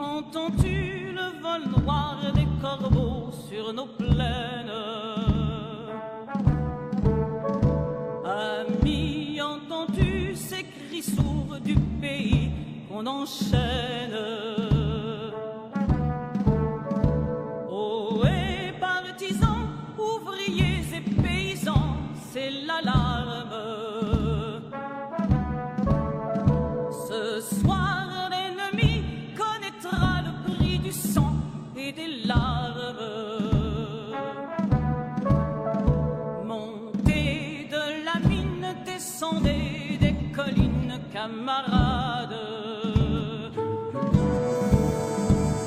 Entends-tu le vol noir des corbeaux sur nos plaines? Ami, entends-tu ces cris sourds du pays qu'on enchaîne? Oh, et partisans, ouvriers et paysans, c'est l'alarme. Ce soir, des larmes. Montez de la mine, descendez des collines, camarades.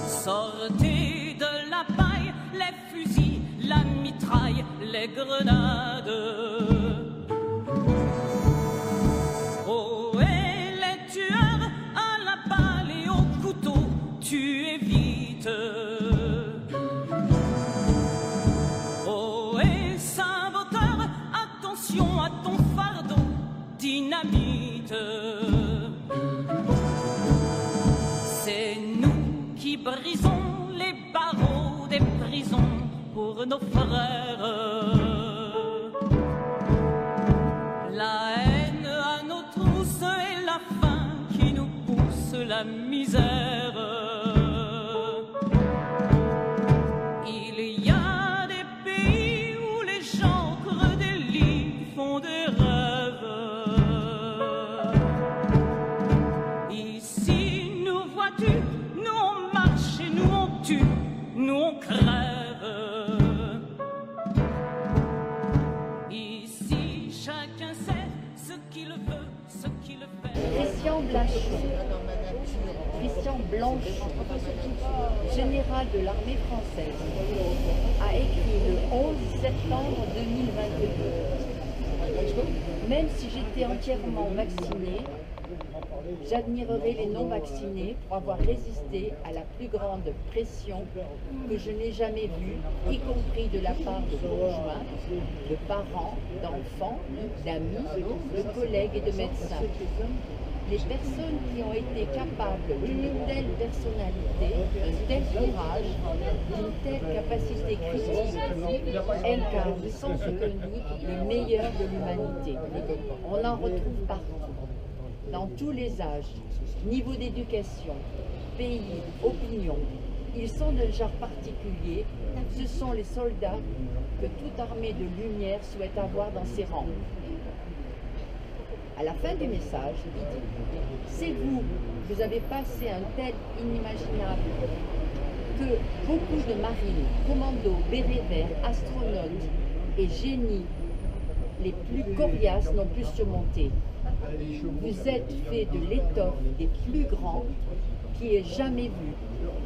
Sortez de la paille, les fusils, la mitraille, les grenades. Oh, et les tueurs à la balle et au couteau, tuez vite. À ton fardeau, dynamite. C'est nous qui brisons les barreaux des prisons pour nos frères. La haine à nos trousses et la faim qui nous pousse la misère. Il y a des pays où les gens creux des lits font des rêves. Ici, nous vois-tu, nous on marche et nous on tue, nous on crève. Ici, chacun sait ce qu'il veut, ce qu'il fait. Christian Blachon, Christian Blanchon, général de l'armée française, a écrit le 11 septembre 2022. Même si j'étais entièrement vacciné, j'admirerais les non-vaccinés pour avoir résisté à la plus grande pression que je n'ai jamais vue, y compris de la part de conjoints, de parents, d'enfants, d'amis, de collègues et de médecins. Les personnes qui ont été capables d'une telle personnalité, d'un tel courage, d'une telle capacité critique, incarnent sans aucun doute le meilleur de l'humanité. On en retrouve partout, dans tous les âges, niveau d'éducation, pays, opinion. Ils sont d'un genre particulier, ce sont les soldats que toute armée de lumière souhaite avoir dans ses rangs. À la fin du message, il dit « C'est vous avez passé un tel inimaginable que beaucoup de marines, commandos, bérets verts, astronautes et génies les plus coriaces n'ont pu surmonter. Vous êtes fait de l'étoffe des plus grands qui ait jamais vu.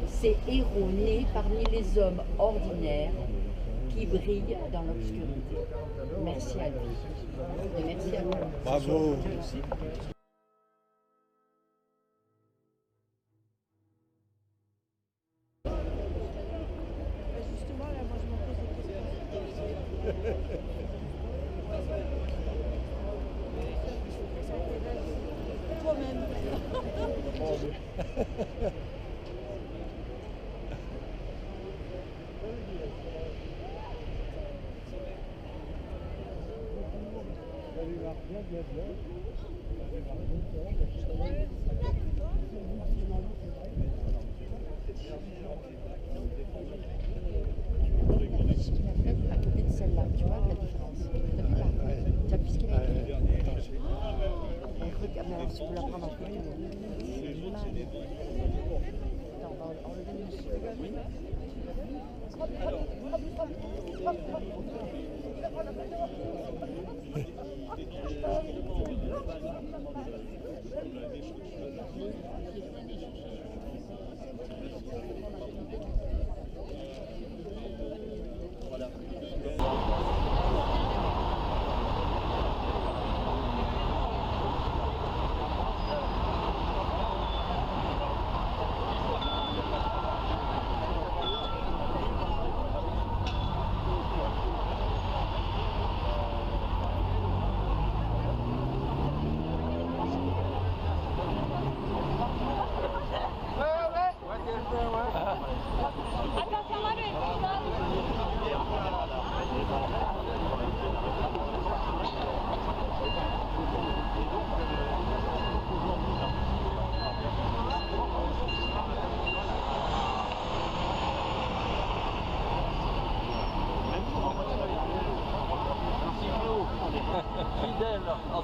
Ces héros nés parmi les hommes ordinaires qui brillent dans l'obscurité. » Merci à lui. Et merci à vous. Bravo. Justement, là, moi, je me pose des questions. Toi-même. À côté de celle-là, tu vois la différence. Tu as vu là? Tu as vu ce qu'elle a écrit? Regarde, alors si vous la prendre en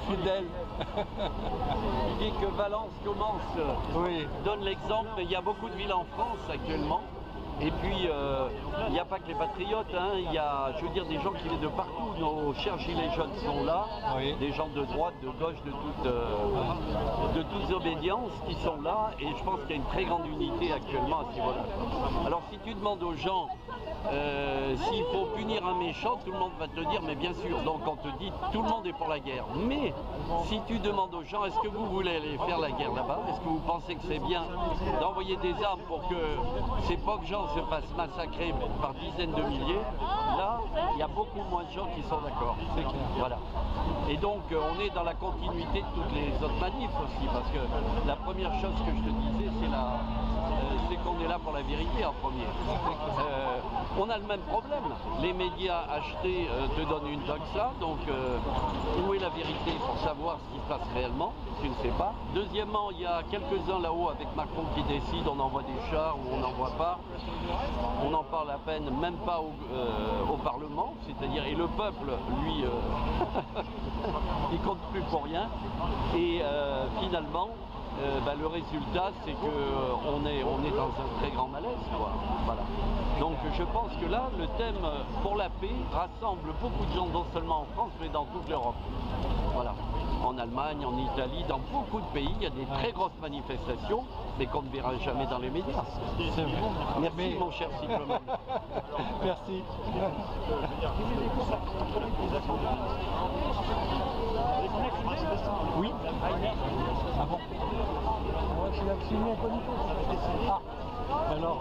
Fidèle. Il dit que Valence commence, donne l'exemple, mais il y a beaucoup de villes en France actuellement. Et puis, il n'y a pas que les patriotes, hein. Il y a, je veux dire, des gens qui viennent de partout. Nos chers gilets jaunes sont là, des gens de droite, de gauche, de toutes obédiences qui sont là. Et je pense qu'il y a une très grande unité actuellement à ce niveau-là. Alors, si tu demandes aux gens s'il faut punir un méchant, tout le monde va te le dire, mais bien sûr. Donc, on te dit, tout le monde est pour la guerre. Mais, si tu demandes aux gens, est-ce que vous voulez aller faire la guerre là-bas? Est-ce que vous pensez que c'est bien d'envoyer des armes pour que ces pauvres gens se fassent massacrer par dizaines de milliers? Là, il y a beaucoup moins de gens qui sont d'accord. Voilà. Et donc, on est dans la continuité de toutes les autres manifs aussi, parce que la première chose que je te disais, c'est qu'on est là pour la vérité en premier. On a le même problème. Les médias achetés te donnent une doxa, donc où est la vérité pour savoir ce qui se passe réellement? Tu ne sais pas. Deuxièmement, il y a quelques-uns là-haut avec Macron qui décident, on envoie des chars ou on n'envoie pas. On en parle à peine, même pas au Parlement, c'est-à-dire, et le peuple, lui, il compte plus pour rien. Et finalement, le résultat, c'est qu'on est dans un très grand malaise, quoi. Voilà. Donc je pense que là, le thème pour la paix rassemble beaucoup de gens, non seulement en France, mais dans toute l'Europe. Voilà. En Allemagne, en Italie, dans beaucoup de pays, il y a des très grosses manifestations, mais qu'on ne verra jamais dans les médias. Merci mon cher Cycloman. Merci. Oui. Ah bon? Moi, je suis vacciné un peu du tout. Ah. Alors,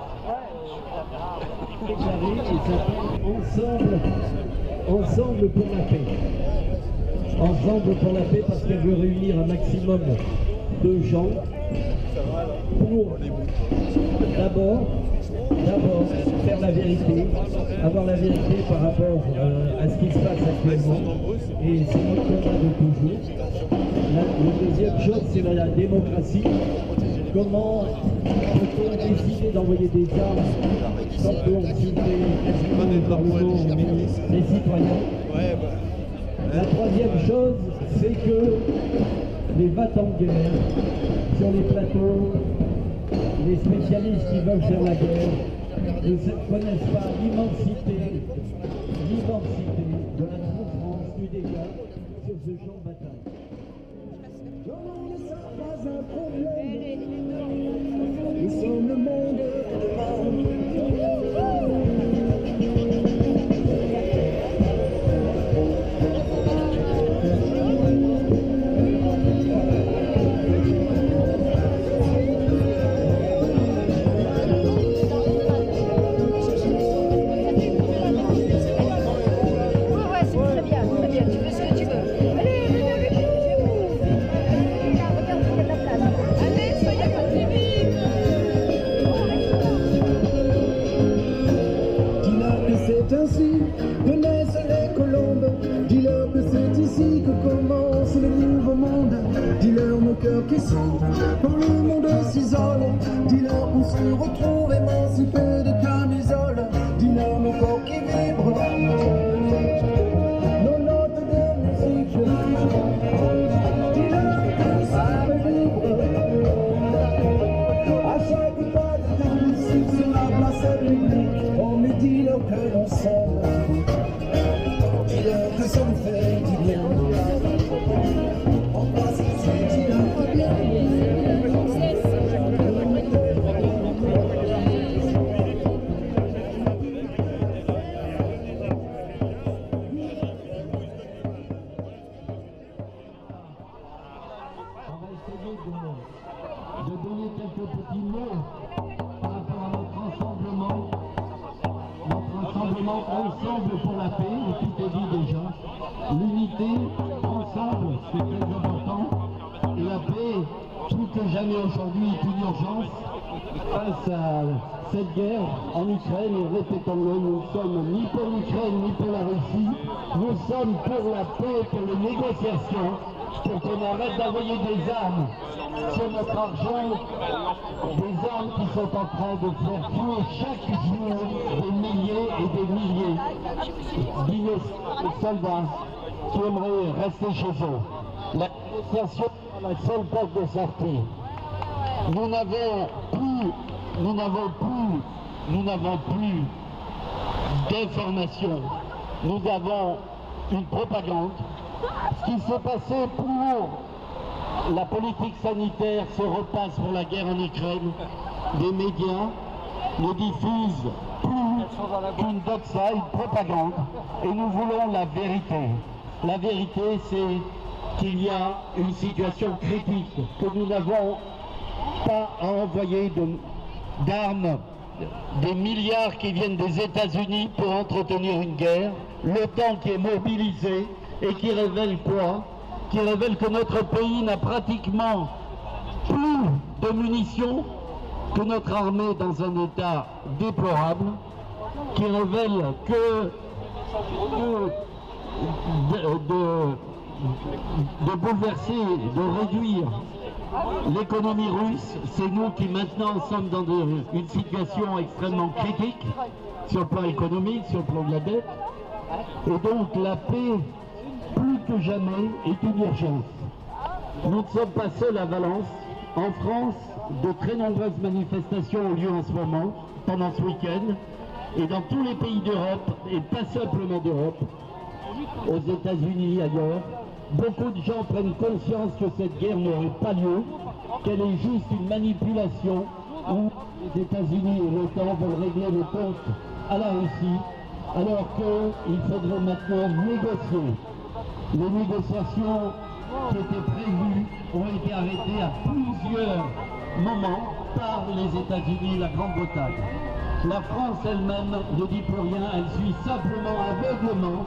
Ensemble pour la paix. Ensemble pour la paix parce qu'elle veut réunir un maximum de gens pour d'abord faire la vérité, avoir la vérité par rapport à ce qui se passe actuellement. Et c'est notre combat de toujours. La deuxième chose, c'est la démocratie. Comment peut-on décider d'envoyer des armes sans qu'on insulte quasiment le Parlement, mais les citoyens? La troisième chose, c'est que les va-t-en-guerre sur les plateaux, les spécialistes qui veulent faire la guerre, ne connaissent pas l'immensité de la souffrance du dégât sur ce champ de bataille. Non, ça pas un problème. Nous sommes le monde de demain. C'est ainsi que naissent les colombes. Dis-leur que c'est ici que commence le nouveau monde. Dis-leur nos cœurs qui souffrent quand le monde s'isole. Dis-leur qu'on se retrouve émancipés de camisole. Dis-leur nos corps qui vibrent, nos notes de musique. Dis-leur qu'on savent vivre. de donner quelques petits mots par rapport à notre rassemblement ensemble pour la paix, et tout est dit déjà. L'unité, ensemble, c'est très important. Et la paix, plus que jamais aujourd'hui, est une urgence face à cette guerre en Ukraine. Et répétons-le, nous ne sommes ni pour l'Ukraine ni pour la Russie. Nous sommes pour la paix, pour les négociations, pour qu'on arrête d'envoyer des armes sur notre argent, des armes qui sont en train de faire tuer chaque jour des milliers et des milliers d'innocents soldats qui aimeraient rester chez eux. La négociation est la seule porte de sortie. Nous n'avons plus d'informations. Nous avons une propagande. Ce qui s'est passé pour la politique sanitaire se repasse pour la guerre en Ukraine. Les médias ne diffusent plus qu'une doxa, une propagande, et nous voulons la vérité. La vérité, c'est qu'il y a une situation critique, que nous n'avons pas à envoyer d'armes, des milliards qui viennent des États-Unis pour entretenir une guerre, l'OTAN qui est mobilisé et qui révèle quoi? Qui révèle que notre pays n'a pratiquement plus de munitions, que notre armée est dans un état déplorable, qui révèle que de bouleverser, de réduire l'économie russe. C'est nous qui maintenant sommes dans une situation extrêmement critique sur le plan économique, sur le plan de la dette. Et donc la paix, plus que jamais, est une urgence. Nous ne sommes pas seuls à Valence. En France, de très nombreuses manifestations ont lieu en ce moment, pendant ce week-end, et dans tous les pays d'Europe, et pas simplement d'Europe, aux États-Unis, ailleurs. Beaucoup de gens prennent conscience que cette guerre n'aurait pas lieu, qu'elle est juste une manipulation où les États-Unis et l'OTAN veulent régler le compte à la Russie, alors qu'il faudrait maintenant négocier. Les négociations qui étaient prévues ont été arrêtées à plusieurs moments par les États-Unis et la Grande-Bretagne. La France elle-même ne dit plus rien, elle suit simplement aveuglément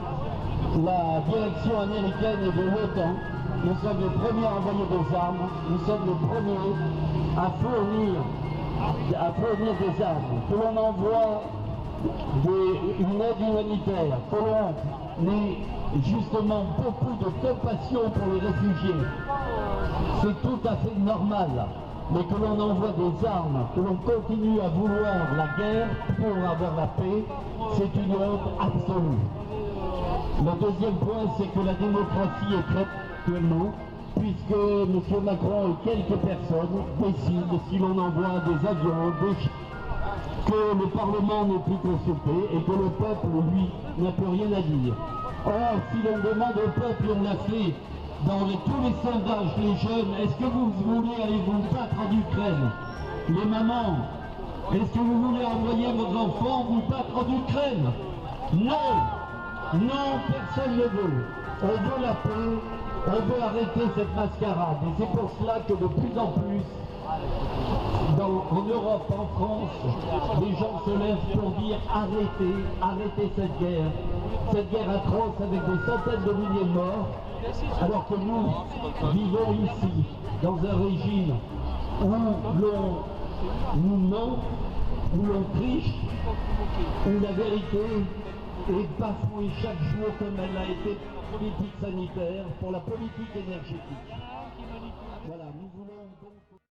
la direction américaine et de l'OTAN. Nous sommes les premiers à envoyer des armes, nous sommes les premiers à fournir des armes, que l'on envoie une aide humanitaire, que l'on ait justement beaucoup de compassion pour les réfugiés. C'est tout à fait normal, mais que l'on envoie des armes, que l'on continue à vouloir la guerre pour avoir la paix, c'est une honte absolue. Le deuxième point, c'est que la démocratie est très actuellement, puisque M. Macron et quelques personnes décident, si l'on envoie des avions, que le Parlement n'est plus consulté et que le peuple, lui, n'a plus rien à dire. Or, si l'on demande au peuple, on l'a fait dans tous les sondages, les jeunes, est-ce que vous voulez aller vous battre en Ukraine? Les mamans, est-ce que vous voulez envoyer vos enfants vous battre en Ukraine? Non! Non, personne ne veut. On veut la paix, on veut arrêter cette mascarade. Et c'est pour cela que de plus en plus, en Europe, en France, les gens se lèvent pour dire arrêtez cette guerre atroce avec des centaines de milliers de morts, alors que nous vivons ici, dans un régime où l'on nous ment, où l'on triche, où la vérité est bafouée chaque jour comme elle a été pour la politique sanitaire, pour la politique énergétique. Voilà.